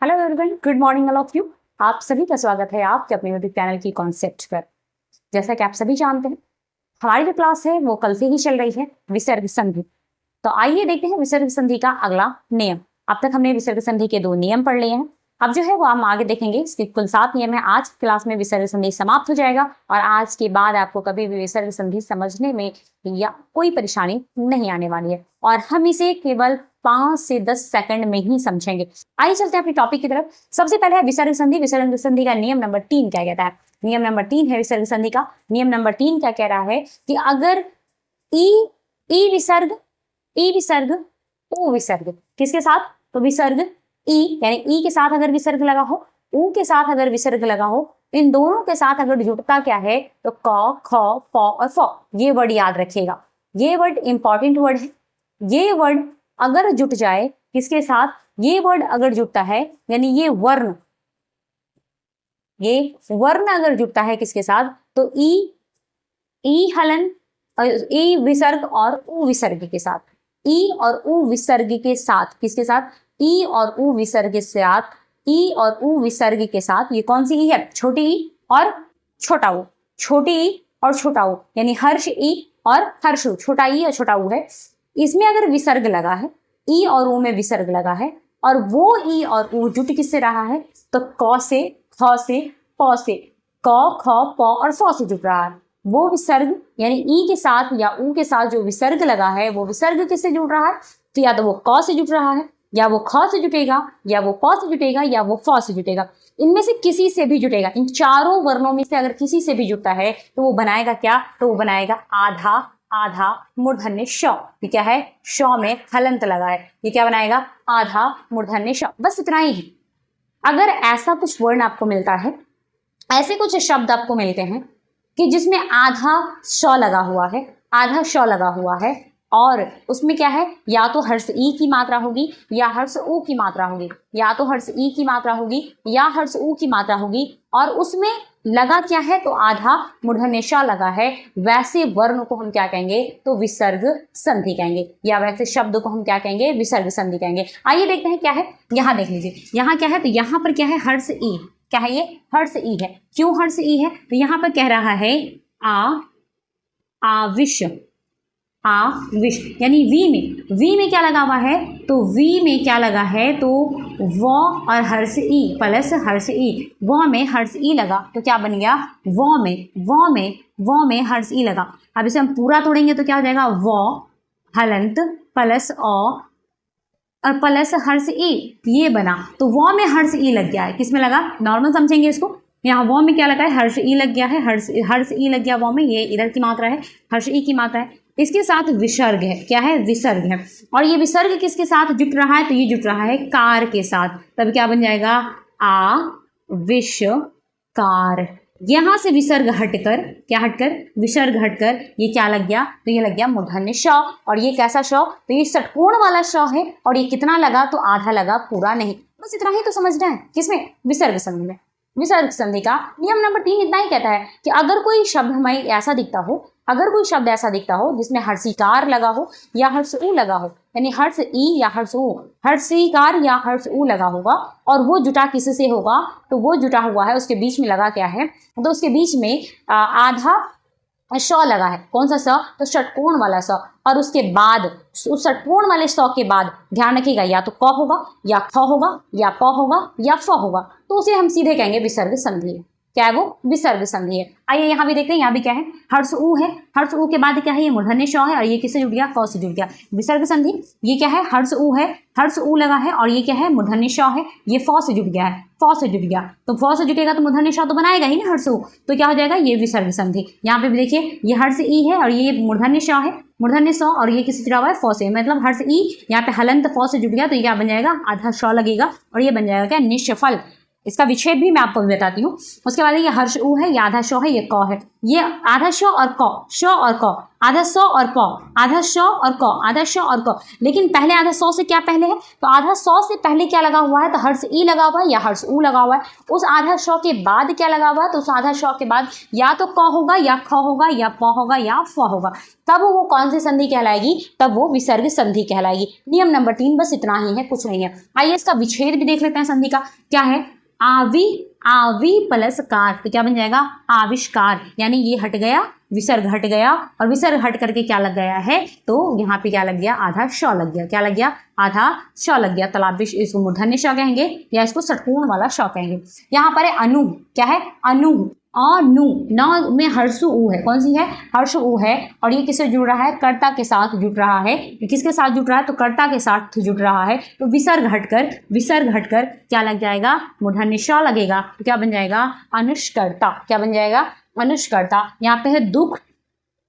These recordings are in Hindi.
Hello everyone, good morning all of you. आप सभी का स्वागत है आपके अपने यूट्यूब चैनल की कॉन्सेप्ट पर। जैसा कि आप सभी जानते हैं, हमारी जो क्लास है वो कल से ही चल रही है, विसर्ग संधि। तो आइए देखते हैं विसर्ग संधि का अगला नियम। अब तक हमने विसर्ग संधि के 2 नियम पढ़ लिए हैं। अब जो है वो हम आगे देखेंगे। इसके कुल 7 नियम है। आज क्लास में विसर्ग संधि समाप्त हो जाएगा और आज के बाद आपको कभी भी विसर्ग संधि समझने में या कोई परेशानी नहीं आने वाली है और हम इसे केवल 5 से 10 सेकंड में ही समझेंगे। आइए चलते हैं अपने टॉपिक की तरफ। सबसे पहले है विसर्ग संधि। विसर्ग संधि का नियम नंबर 3 क्या कहता है? नियम नंबर 3 है विसर्ग संधि का। नियम नंबर 3 क्या कह रहा है कि अगर ई विसर्ग ऊ विसर्ग किसके साथ? तो विसर्ग ई यानी ई के साथ अगर विसर्ग लगा हो, ऊ के साथ अगर विसर्ग लगा हो, इन दोनों के साथ अगर जुड़ता क्या है तो क, ख, फ और फ। ये वर्ड याद रखिएगा, ये वर्ड इंपॉर्टेंट वर्ड है। ये वर्ड अगर जुट जाए किसके साथ? ये वर्ड अगर जुटता है यानी ये वर्ण अगर जुटता है किसके साथ? तो ई हलन, ई विसर्ग और ऊ विसर्ग के साथ। ई और ऊ विसर्ग के साथ किसके साथ? ई और ऊ विसर्ग के साथ। ई और ऊ विसर्ग के साथ ये कौन सी ई है? छोटी ई और छोटा ऊ। छोटी ई और छोटा ऊ यानी हर्ष ई और हर्ष ऊ। छोटा ई और छोटा ऊ है। इसमें अगर विसर्ग लगा है, ई और ऊ में विसर्ग लगा है और वो ई और ऊ जुट किससे रहा है? तो क से, ख से, प से। क, ख, प और फ से जुट रहा है। वो विसर्ग यानी ई के साथ या ऊ के साथ जो विसर्ग लगा है वो विसर्ग किससे जुड़ रहा है? तो या तो वो क से जुट रहा है, या वो ख से जुटेगा, या वो प से जुटेगा, या वो फ से जुटेगा। इनमें से किसी से भी जुटेगा। इन चारों वर्णों में से अगर किसी से भी जुटता है तो वो बनाएगा क्या? तो वो बनाएगा आधा आधा मूर्धन्य श। ये क्या है? श में हलंत लगा है। ये क्या बनाएगा? आधा मूर्धन्य श। बस इतना ही है। अगर ऐसा कुछ वर्ण आपको मिलता है, ऐसे कुछ शब्द आपको मिलते हैं कि जिसमें आधा श लगा हुआ है, आधा श लगा हुआ है और उसमें क्या है? या तो हर्ष ई की मात्रा होगी या हर्ष ऊ की मात्रा होगी, या तो हर्ष ई की मात्रा होगी या हर्ष ऊ की मात्रा होगी और उसमें लगा क्या है? तो आधा मूर्धन्य श लगा है। वैसे वर्ण को हम क्या कहेंगे? तो विसर्ग संधि कहेंगे, या वैसे शब्द को हम क्या कहेंगे? विसर्ग संधि कहेंगे। आइए देखते हैं क्या है। यहाँ देख लीजिए, यहाँ क्या है? तो यहाँ पर क्या है? हर्ष ई। क्या है ये? हर्ष ई है। क्यों हर्ष ई है? तो यहाँ पर कह रहा है आविश, आविश यानी वी में क्या लगा हुआ है? तो वी में क्या लगा है? तो व और हर्ष ई प्लस हर्ष ई। व में हर्ष ई लगा तो क्या बन गया? व में हर्ष ई लगा। अब इसे हम पूरा तोड़ेंगे तो क्या हो जाएगा? व हलंत प्लस और प्लस हर्ष ई, ये बना। तो व में हर्ष ई लग गया है। किस में लगा? नॉर्मल समझेंगे इसको। यहाँ व में क्या लगा है? हर्ष ई लग गया है। हर्ष ई लग गया व में। ये इधर की मात्रा है, हर्ष ई की मात्रा है। इसके साथ विसर्ग है। क्या है? विसर्ग है। और ये विसर्ग किसके साथ जुट रहा है? तो ये जुट रहा है कार के साथ। तब क्या बन जाएगा? विष कार। यहां से विसर्ग हटकर, क्या हटकर? विसर्ग हटकर ये क्या लग गया? तो ये लग गया मूर्धन्य श। और ये कैसा श? तो ये षटकोण वाला श है। और ये कितना लगा? तो आधा लगा, पूरा नहीं। बस इतना ही तो समझना है। किसमें? विसर्ग संधि में। विसर्ग संधि का नियम नंबर 3 इतना ही कहता है कि अगर कोई शब्द हमें ऐसा दिखता हो, अगर कोई शब्द ऐसा दिखता हो जिसमें हर्षिकार लगा हो या हर्ष ऊ लगा हो, यानी हर्ष ई या हर्ष ऊ, हर्षिकार या हर्ष ऊ लगा होगा और वो जुटा किससे होगा? तो वो जुटा हुआ है, उसके बीच में लगा क्या है? तो उसके बीच में आधा श लगा है। कौन सा स? तो षटकोण वाला स। और उसके बाद उस षटकोण वाले स के बाद ध्यान रखिएगा, या तो क होगा या ख होगा या प होगा या फ होगा। तो उसे हम सीधे कहेंगे विसर्ग संधि है। क्या है वो? विसर्ग संधि है। आइए यहाँ भी देखते हैं। यहाँ भी क्या है? हर्ष ऊ है। हर्ष ऊ के बाद क्या है? ये मूर्धन्य श है और ये किससे जुट गया? फ से जुट गया। विसर्ग संधि। ये क्या है? हर्ष ऊ है, हर्ष ऊ लगा है और ये क्या है? मूर्धन्य श है। ये फ से जुट गया है, फ से जुट गया। तो फ से जुटेगा तो मूर्धन्य श तो बनाएगा ही ना हर्ष ऊ। तो क्या हो जाएगा? ये विसर्ग संधि। यहाँ पे भी देखिए, ये हर्ष ई है और ये मूर्धन्य श है, मूर्धन्य स और ये किससे जुड़ा हुआ है? फ से। मतलब हर्ष ई यहाँ पे हलंत फ से जुट गया तो ये क्या बन जाएगा? आधा श लगेगा और ये बन जाएगा क्या? निष्फल। इसका विच्छेद भी मैं आपको बताती हूँ। उसके बाद ये हर्ष ऊ है, ये आधा शौ है, ये क है, ये आधा शौ और क, शौ और क, आधा सौ और प, आधा शौ और क, आधा शौ और क। लेकिन पहले आधा सौ से क्या पहले है, तो आधा सौ से पहले क्या लगा हुआ है, तो हर्ष ई लगा हुआ है या हर्ष ऊ लगा हुआ है। उस आधा शौ के बाद क्या लगा हुआ है, तो उस आधा शौ के बाद या तो क होगा या ख होगा या प होगा या फ होगा, तब वो कौन सी संधि कहलाएगी, तब वो विसर्ग संधि कहलाएगी। नियम नंबर 3 बस इतना ही है, कुछ नहीं है। आइए इसका विच्छेद भी देख लेते हैं संधि का। क्या है, आवी, आवी प्लस कार, तो क्या बन जाएगा, आविष्कार। यानी ये हट गया, विसर्ग हट गया, और विसर्ग हट करके क्या लग गया है, तो यहाँ पे क्या लग गया, आधा शौ लग गया। क्या लग गया, आधा शौ लग गया। तालाब इसको मूर्धन्य शौ कहेंगे या इसको षटकोण वाला शौ कहेंगे। यहाँ पर है अनु, क्या है, अनु, अनु, न में हर्ष ऊ है, कौन सी है, हर्ष ऊ है, और ये किससे जुड़ रहा है, कर्ता के साथ जुड़ रहा है। ये किसके साथ जुड़ रहा है, तो कर्ता के साथ जुड़ रहा है। तो विसर्ग हटकर क्या लग जाएगा, मूर्धन्य ष लगेगा, तो क्या बन जाएगा, अनुष्कर्ता। क्या बन जाएगा, अनुष्कर्ता। यहाँ पे है दुख,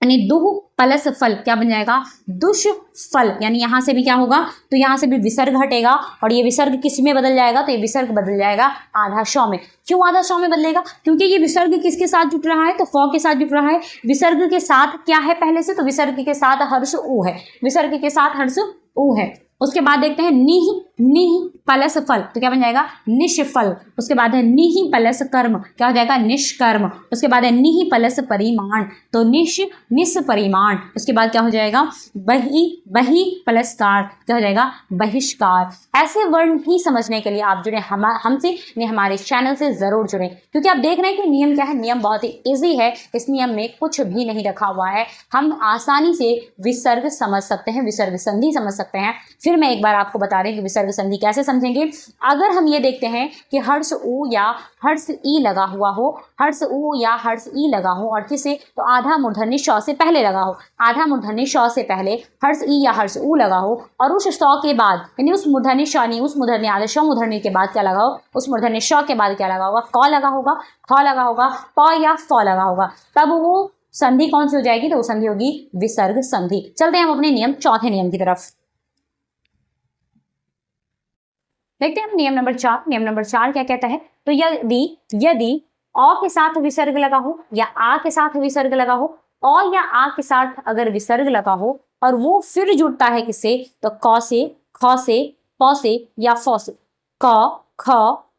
यानी दुह प्लस फल, क्या बन जाएगा, दुष्फल। यानी यहाँ से भी क्या होगा, तो यहाँ से भी विसर्ग हटेगा, और ये विसर्ग किस में बदल जाएगा, तो ये विसर्ग बदल जाएगा आधा शौ में। क्यों आधा शौ में बदलेगा, क्योंकि ये विसर्ग किसके साथ जुड़ रहा है, तो फ के साथ जुड़ रहा है। विसर्ग के साथ क्या है पहले से, तो विसर्ग के साथ हर्ष ऊ है, विसर्ग के साथ हर्ष ऊ है। उसके बाद देखते हैं निह, निह प्लस फल, तो क्या बन जाएगा, निष्फल। उसके बाद है निह प्लस कर्म, क्या हो जाएगा, निष्कर्म। उसके बाद है निह प्लस परिमाण, तो निष्परिमाण। उसके बाद क्या हो जाएगा, बही, बही प्लस कार, क्या हो जाएगा, बहिष्कार। ऐसे वर्ण ही समझने के लिए आप जुड़े हमसे, ने हमारे चैनल से जरूर जुड़े, क्योंकि आप देख रहे हैं कि नियम क्या है, नियम बहुत ही ईजी है। इस नियम में कुछ भी नहीं रखा हुआ है, हम आसानी से विसर्ग समझ सकते हैं, विसर्ग संधि समझ सकते हैं। फिर मैं एक बार आपको बता दें कि विसर्ग संधि कैसे समझेंगे। अगर हम ये देखते हैं कि हर्ष ऊ या हर्ष ई लगा हुआ हो, हर्ष ऊ या हर्ष ई लगा हो, और किसे, तो आधा मूर्धन्य श से पहले लगा हो, आधा मूर्धन्य श से पहले हर्ष ई या हर्ष ऊ लगा हो, और उस श के बाद, यानी उस मूर्धन्य श नहीं, उस मूर्धन्य आधा श मूर्धन्य के बाद क्या लगा हो, उस मूर्धन्य श के बाद क्या लगा होगा, क लगा होगा, ख लगा होगा, प या फ लगा होगा, तब वो संधि कौन सी हो जाएगी, तो वो संधि होगी विसर्ग संधि। चलते हैं हम अपने नियम, चौथे नियम की तरफ। देखते हैं हम नियम नंबर 4। नियम नंबर 4 क्या कहता है, तो यदि यदि अ के साथ विसर्ग लगा हो या आ के साथ विसर्ग लगा हो, अ या आ के साथ अगर विसर्ग लगा हो और वो फिर जुड़ता है किससे, तो क से, ख से, प से या फ से, क, ख,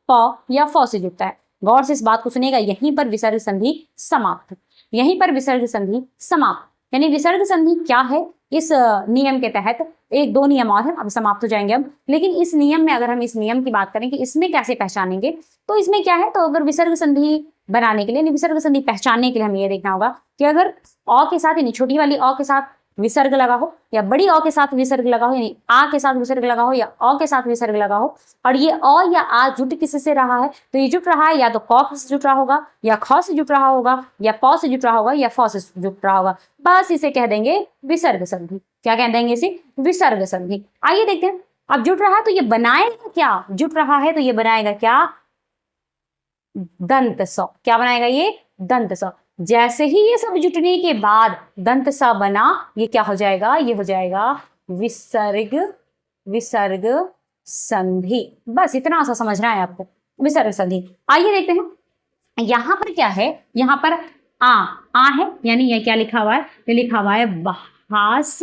प या फ से जुड़ता है। गौर से इस बात को सुनिएगा, यहीं पर विसर्ग संधि समाप्त, यहीं पर विसर्ग संधि समाप्त। यानी विसर्ग संधि क्या है, इस नियम के तहत एक दो नियम और हैं, अब समाप्त हो जाएंगे अब। लेकिन इस नियम में अगर हम इस नियम की बात करें कि इसमें कैसे पहचानेंगे, तो इसमें क्या है, तो अगर विसर्ग संधि बनाने के लिए, विसर्ग संधि पहचानने के लिए हमें ये देखना होगा कि अगर अ के साथ, यानी छोटी वाली अ के साथ विसर्ग लगा हो, या बड़ी अ के साथ विसर्ग लगा हो, यानी आ के साथ विसर्ग लगा हो या अ के साथ विसर्ग लगा हो, और ये अ या आ जुट किससे रहा है, तो ये जुट रहा है या तो क से जुट रहा होगा, या ख से जुट रहा होगा, या प से जुट रहा होगा, या फ से जुट रहा होगा, बस इसे कह देंगे विसर्ग संधि। क्या कह देंगे इसे, विसर्ग संधि। आइए देखते हैं, अब जुट रहा है तो ये बनाएगा क्या, जुट रहा है तो ये बनाएगा क्या, दंत स। क्या बनाएगा ये, दंत स। जैसे ही ये सब जुटने के बाद दंत सा बना, ये क्या हो जाएगा, ये हो जाएगा विसर्ग, विसर्ग संधि। बस इतना सा समझना है आपको, विसर्ग संधि। आइए देखते हैं, यहाँ पर क्या है, यहाँ पर आ है, यानी ये क्या लिखा हुआ है, ये लिखा हुआ है भास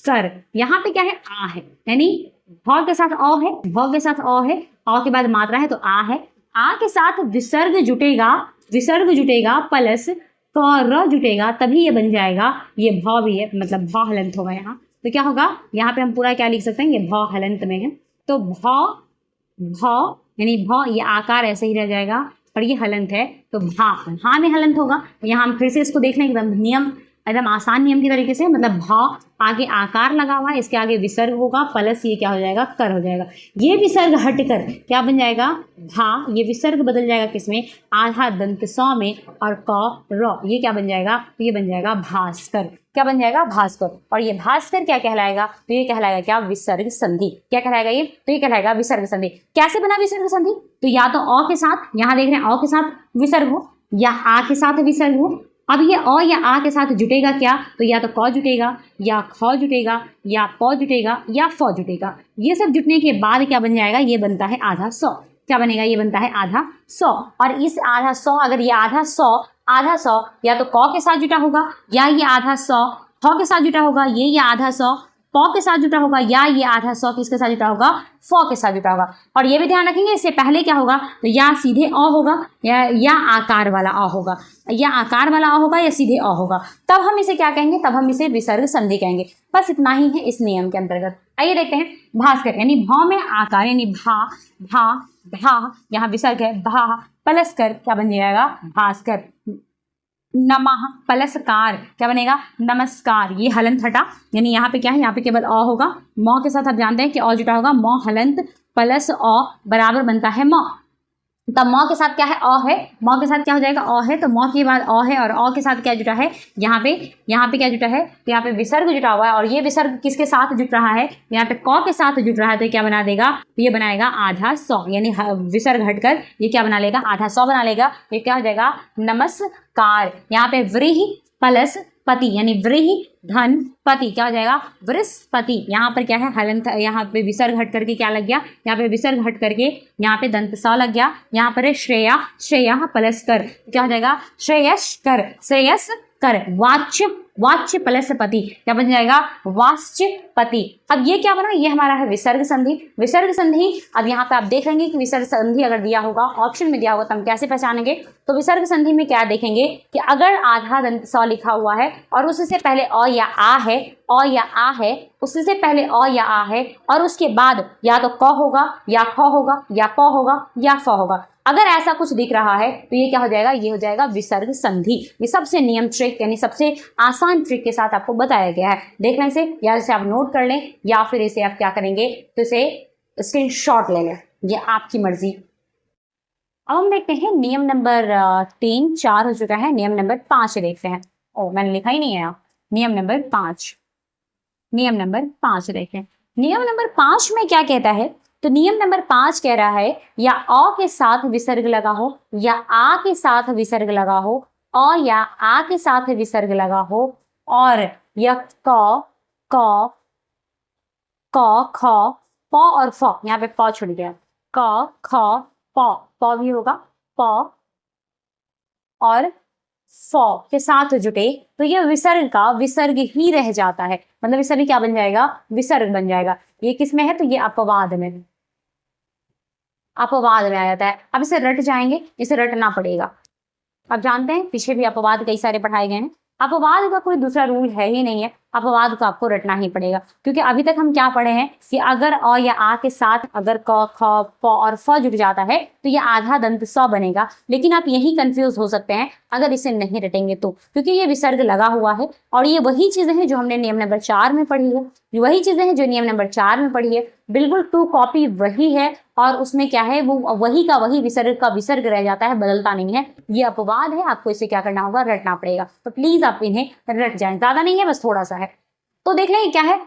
कर। यहाँ पे क्या है, आ है, यानी भ के साथ अ है, भ के साथ अ है, अ के बाद मात्रा है तो आ है, आ के साथ विसर्ग जुटेगा, विसर्ग जुटेगा प्लस क र जुटेगा, तभी ये बन जाएगा, ये भ भी है, मतलब भ हलंत होगा यहाँ। तो क्या होगा, यहाँ पे हम पूरा क्या लिख सकते हैं, ये भ हलंत में है, तो भ यानी भ, ये आकार ऐसे ही रह जाएगा, और ये हलंत है तो भा में हलंत होगा। यहाँ हम फिर से इसको देख लें, एकदम नियम, एकदम आसान नियम की तरीके से, मतलब भ आगे आकार लगा हुआ है, इसके आगे विसर्ग होगा, प्लस ये क्या हो जाएगा, कर हो जाएगा। ये विसर्ग हटकर क्या बन जाएगा, भा, ये विसर्ग बदल जाएगा किसमें, आधा दंत स में, और क र, ये क्या बन जाएगा, ये बन जाएगा भास्कर। क्या बन जाएगा, भास्कर। और ये भास्कर क्या कहलाएगा, तो ये कहलाएगा क्या, विसर्ग संधि। क्या कहलाएगा ये, तो ये कहलाएगा विसर्ग संधि। कैसे बना विसर्ग संधि, तो या तो अ के साथ, यहाँ देख रहे हैं अ के साथ विसर्ग हो, या आ के साथ विसर्ग हो। अब ये अ या आ के साथ जुटेगा क्या, तो या तो क जुटेगा, या ख जुटेगा, या प जुटेगा, या फ जुटेगा। ये सब जुटने के बाद क्या बन जाएगा, ये बनता है आधा सौ। क्या बनेगा, ये बनता है आधा सौ। और इस आधा सौ, अगर ये आधा सौ या तो क के साथ जुटा होगा, या ये आधा सौ ख के साथ जुटा होगा, ये आधा सौ प के साथ जुटा होगा, या ये आधा सौ किसके साथ जुटा होगा, फ के साथ जुटा होगा। और ये भी ध्यान रखेंगे, इससे पहले क्या होगा, तो या सीधे अ होगा या आकार वाला अ होगा, या आकार वाला अ होगा या सीधे अ होगा, तब हम इसे क्या कहेंगे, तब हम इसे विसर्ग संधि कहेंगे। बस इतना ही है इस नियम के अंतर्गत। आइए देखते हैं भास्कर, यानी भ में आकार, यानी भा यहाँ विसर्ग है, भा प्लस कर क्या बन जाएगा, भास्कर। नमः प्लस कार क्या बनेगा, नमस्कार। ये हलंत हटा, यानी यहाँ पे क्या है, यहाँ पे केवल अ होगा। म के साथ आप जानते हैं कि अ जुटा होगा, म हलंत प्लस अ बराबर बनता है म। तब म के साथ क्या है, अ है, म के साथ क्या हो जाएगा, अ है, तो म के बाद अ है, और अ के साथ क्या जुटा है, यहाँ पे क्या जुटा है, तो यहाँ पे विसर्ग जुटा हुआ है। और ये विसर्ग किसके साथ जुट रहा है, यहाँ पे क के साथ जुट रहा है, तो ये क्या बना देगा, तो ये बनाएगा आधा सौ, यानी विसर्ग हटकर ये क्या बना लेगा, आधा सौ बना लेगा। ये क्या हो जाएगा, नमस्कार। यहाँ पे व्रीहि प्लस पति, यानी व्रीहि धन पति क्या हो जाएगा, वृषपति। यहाँ पर क्या है, हलंत, यहाँ पे विसर्ग हट करके क्या लग गया, यहाँ पे विसर्ग हट करके यहाँ पे दंत स लग गया। यहाँ पर है श्रेया प्लस कर क्या हो जाएगा, श्रेयस कर। वाच्य प्लस पति क्या बन जाएगा, वाच्यपति। अब ये क्या बना, ये हमारा है विसर्ग संधि। अब यहाँ पे आप देख लेंगे कि विसर्ग संधि अगर दिया होगा, ऑप्शन में दिया होगा, तो हम कैसे पहचानेंगे, तो विसर्ग संधि में क्या देखेंगे कि अगर आधा दंत स लिखा हुआ है और उससे पहले अ या आ है, उससे पहले अ या आ है, और उसके बाद या तो क होगा या ख होगा या प होगा या फ होगा, अगर ऐसा कुछ दिख रहा है तो ये क्या हो जाएगा, ये हो जाएगा विसर्ग संधि। ये सबसे नियम ट्रिक, यानी सबसे आसान ट्रिक के साथ आपको बताया गया है। देख लें इसे, या इसे आप नोट कर लें, या फिर इसे आप क्या करेंगे, तो इसे स्क्रीनशॉट ले लें, ये आपकी मर्जी। अब हम देखते हैं नियम नंबर 3, 4 हो चुका है, नियम नंबर 5 देखते हैं। ओ मैंने लिखा ही नहीं है यहाँ, नियम नंबर 5 देखें। नियम नंबर 5 में क्या कहता है, तो नियम नंबर 5 कह रहा है, या अ के साथ विसर्ग लगा हो, या आ के साथ विसर्ग लगा हो, अ या आ के साथ विसर्ग लगा हो, और या क ख प और फ, यहाँ पे प छूट गया, क ख प भी होगा, प और फ के साथ जुटे, तो यह विसर्ग का विसर्ग ही रह जाता है, मतलब विसर्ग क्या बन जाएगा, विसर्ग बन जाएगा। ये किस में है, तो ये अपवाद में आ जाता है। अब इसे रट जाएंगे, इसे रटना पड़ेगा। अब जानते हैं पीछे भी अपवाद कई सारे पढ़ाए गए हैं, अपवाद का कोई दूसरा रूल है ही नहीं है, अपवाद को आपको रटना ही पड़ेगा। क्योंकि अभी तक हम क्या पढ़े हैं कि अगर अ या आ के साथ अगर क ख प और फ जुड़ जाता है तो ये आधा दंत स बनेगा। लेकिन आप यही कंफ्यूज हो सकते हैं अगर इसे नहीं रटेंगे तो, क्योंकि ये विसर्ग लगा हुआ है और ये वही चीजें हैं जो हमने नियम नंबर 4 में पढ़ी है, वही चीजें हैं जो नियम नंबर 4 में पढ़ी है, बिल्कुल टू कॉपी वही है। और उसमें क्या है, वो वही का वही विसर्ग का विसर्ग रह जाता है, बदलता नहीं है। ये अपवाद है, आपको इसे क्या करना होगा, रटना पड़ेगा। तो प्लीज आप इन्हें रट जाएं, ज्यादा नहीं है, बस थोड़ा सा है। तो देख लें क्या है,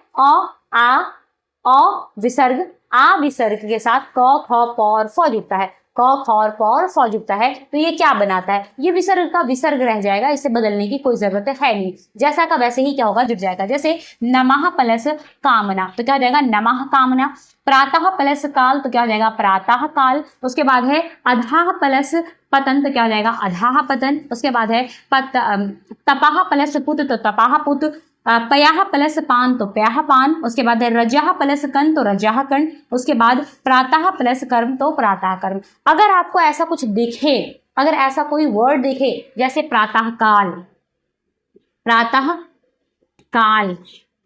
अ विसर्ग, आ विसर्ग के साथ क ख प और फ जुड़ता है, क ख और प और फ जुड़ता है, तो ये क्या बनाता है, ये विसर्ग का विसर्ग रह जाएगा, इसे बदलने की कोई जरूरत है नहीं। जैसा का वैसे ही क्या होगा, जुड़ जाएगा। जैसे नमः प्लस कामना, तो क्या हो जाएगा, नमः कामना। प्रातः प्लस काल, तो क्या हो जाएगा, प्रातः काल। उसके बाद है अधाः प्लस पतन, तो क्या हो जाएगा, अधाः पतन। उसके बाद है तपाः प्लस पुत, तो तपाः पुत। पयाः प्लस पान, तो पयाः पान। उसके बाद है रजः प्लस कन, तो रजः कन। उसके बाद प्रातः प्लस कर्म, तो प्रातः कर्म। अगर आपको ऐसा कुछ दिखे, अगर ऐसा कोई वर्ड दिखे जैसे प्रातः काल,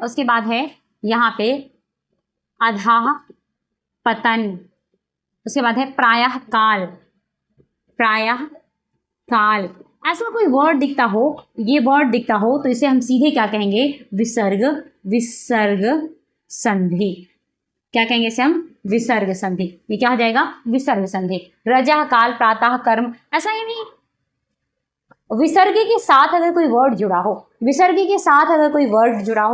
उसके बाद है यहाँ पे अधाः पतन, उसके बाद है प्रायः काल, ऐसा कोई वर्ड दिखता हो, ये वर्ड दिखता हो, तो इसे हम सीधे क्या कहेंगे, विसर्ग संधि। क्या कहेंगे इसे हम, विसर्ग संधि। ये क्या हो जाएगा, विसर्ग संधि। रजः काल, प्रातः कर्म, ऐसा ही नहीं, विसर्ग के साथ अगर कोई वर्ड जुड़ा हो,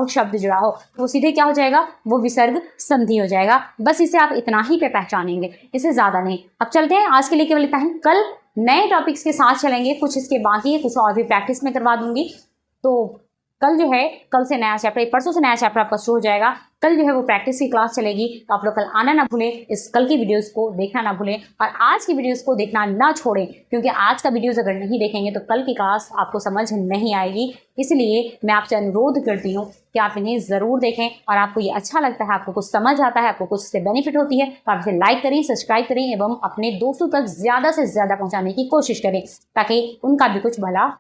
शब्द जुड़ा हो, तो वो सीधे क्या हो जाएगा, वो विसर्ग संधि हो जाएगा। बस इसे आप इतना ही पे पहचानेंगे, इससे ज्यादा नहीं। अब चलते हैं, आज के लिए केवल इतना ही। कल नए टॉपिक्स के साथ चलेंगे, कुछ इसके बाकी है, कुछ और भी प्रैक्टिस में करवा दूंगी। तो कल जो है, कल से नया चैप्टर, परसों से नया चैप्टर आपका शुरू हो जाएगा। कल जो है वो प्रैक्टिस की क्लास चलेगी, तो आप लोग कल आना ना भूलें, इस कल की वीडियोस को देखना ना भूलें और आज की वीडियोस को देखना ना छोड़ें, क्योंकि आज का वीडियोस अगर नहीं देखेंगे तो कल की क्लास आपको समझ नहीं आएगी। इसलिए मैं आपसे अनुरोध करती हूँ कि आप इन्हें ज़रूर देखें और आपको ये अच्छा लगता है, आपको कुछ समझ आता है, आपको कुछ इससे बेनिफिट होती है, तो आप इसे लाइक करें, सब्सक्राइब करें एवं अपने दोस्तों तक ज़्यादा से ज़्यादा पहुँचाने की कोशिश करें, ताकि उनका भी कुछ भला